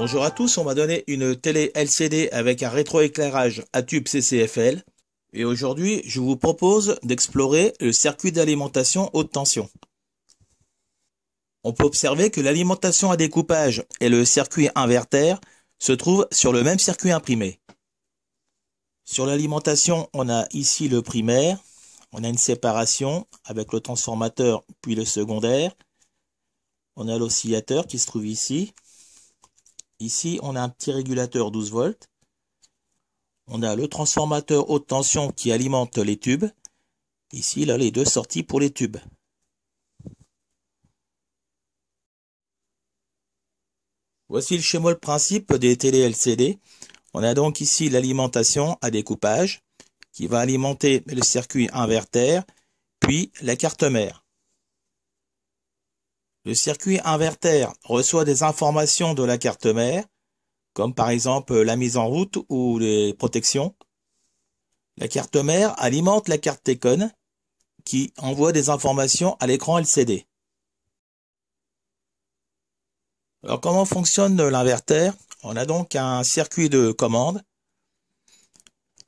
Bonjour à tous, on m'a donné une télé LCD avec un rétroéclairage à tube CCFL et aujourd'hui je vous propose d'explorer le circuit d'alimentation haute tension. On peut observer que l'alimentation à découpage et le circuit inverter se trouvent sur le même circuit imprimé. Sur l'alimentation, on a ici le primaire, on a une séparation avec le transformateur puis le secondaire, on a l'oscillateur qui se trouve ici. Ici, on a un petit régulateur 12 volts. On a le transformateur haute tension qui alimente les tubes. Ici, là, les deux sorties pour les tubes. Voici le schéma, le principe des télé LCD. On a donc ici l'alimentation à découpage qui va alimenter le circuit inverter, puis la carte mère. Le circuit inverter reçoit des informations de la carte mère, comme par exemple la mise en route ou les protections. La carte mère alimente la carte T-Con qui envoie des informations à l'écran LCD. Alors comment fonctionne l'inverter? On a donc un circuit de commande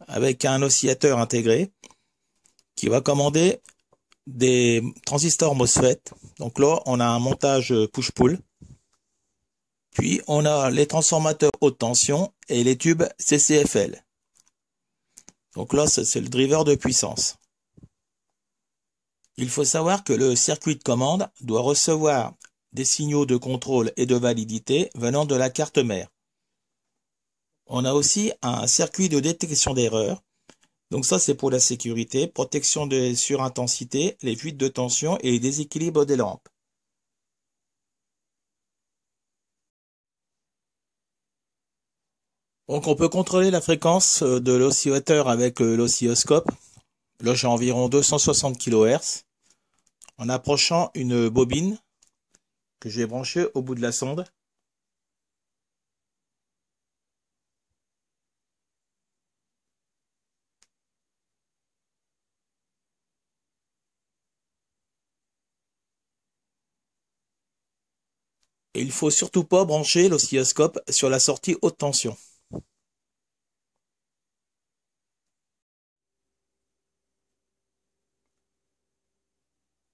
avec un oscillateur intégré qui va commander des transistors MOSFET. Donc là, on a un montage push-pull. Puis on a les transformateurs haute tension et les tubes CCFL. Donc là, c'est le driver de puissance. Il faut savoir que le circuit de commande doit recevoir des signaux de contrôle et de validité venant de la carte mère. On a aussi un circuit de détection d'erreur. Donc ça, c'est pour la sécurité, protection des surintensités, les fuites de tension et les déséquilibres des lampes. Donc on peut contrôler la fréquence de l'oscillateur avec l'oscilloscope. Là, j'ai environ 260 kHz. En approchant une bobine que j'ai branchée au bout de la sonde. Et il ne faut surtout pas brancher l'oscilloscope sur la sortie haute tension.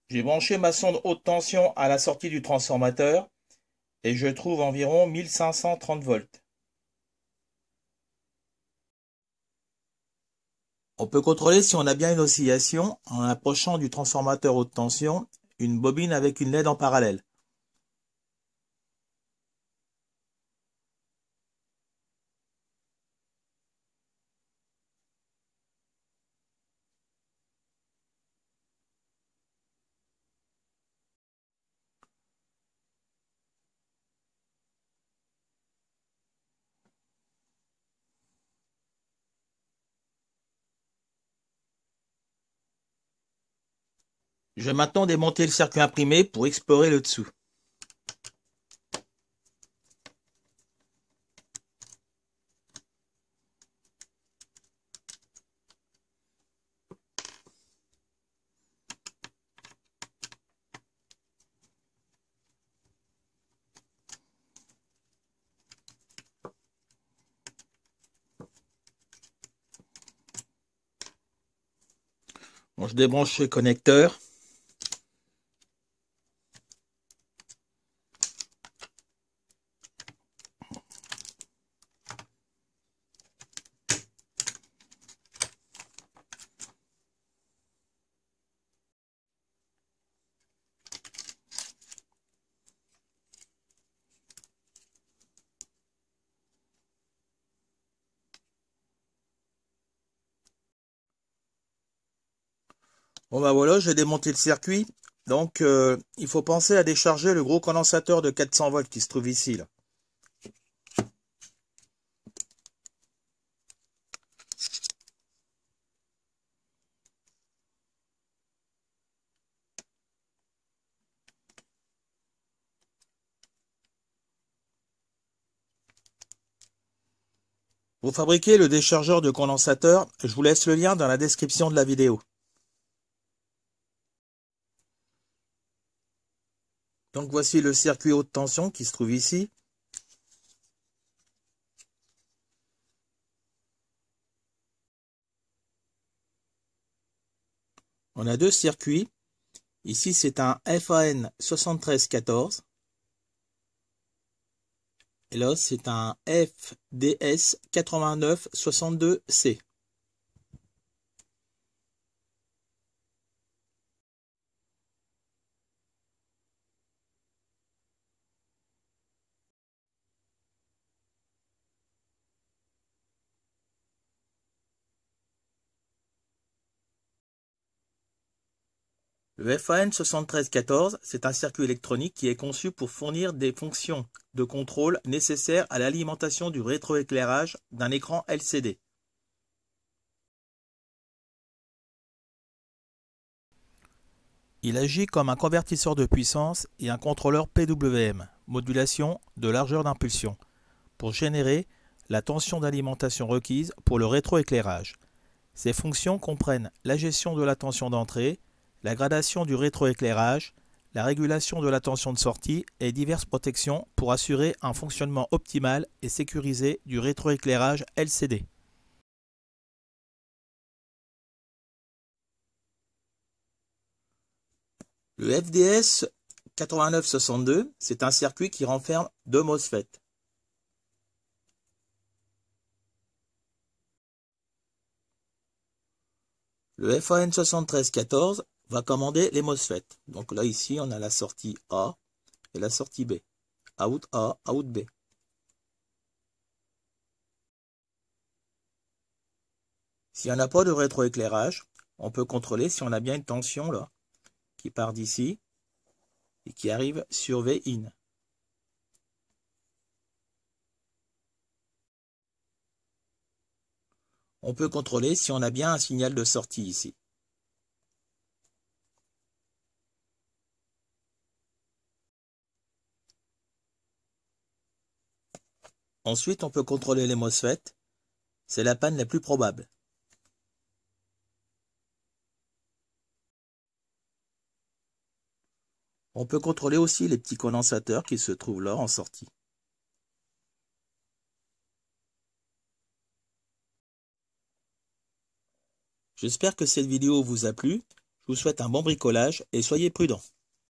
J'ai branché ma sonde haute tension à la sortie du transformateur et je trouve environ 1530 volts. On peut contrôler si on a bien une oscillation en approchant du transformateur haute tension une bobine avec une LED en parallèle. Je vais maintenant démonter le circuit imprimé pour explorer le dessous. Bon, je débranche le connecteur. Bon bah voilà, j'ai démonté le circuit. Donc il faut penser à décharger le gros condensateur de 400 volts qui se trouve ici, là. Pour fabriquer le déchargeur de condensateur, je vous laisse le lien dans la description de la vidéo. Donc voici le circuit haute tension qui se trouve ici. On a deux circuits. Ici, c'est un FAN 7314. Et là, c'est un FDS 8962C. Le FAN 7314, c'est un circuit électronique qui est conçu pour fournir des fonctions de contrôle nécessaires à l'alimentation du rétroéclairage d'un écran LCD. Il agit comme un convertisseur de puissance et un contrôleur PWM, modulation de largeur d'impulsion, pour générer la tension d'alimentation requise pour le rétroéclairage. Ces fonctions comprennent la gestion de la tension d'entrée, la gradation du rétroéclairage, la régulation de la tension de sortie et diverses protections pour assurer un fonctionnement optimal et sécurisé du rétroéclairage LCD. Le FDS 8962, c'est un circuit qui renferme deux MOSFET. Le FAN 7314 va commander les MOSFET. Donc là, ici, on a la sortie A et la sortie B. Out A, out B. S'il n'y en a pas de rétroéclairage, on peut contrôler si on a bien une tension là, qui part d'ici et qui arrive sur V-in. On peut contrôler si on a bien un signal de sortie ici. Ensuite, on peut contrôler les MOSFET. C'est la panne la plus probable. On peut contrôler aussi les petits condensateurs qui se trouvent là en sortie. J'espère que cette vidéo vous a plu. Je vous souhaite un bon bricolage et soyez prudents.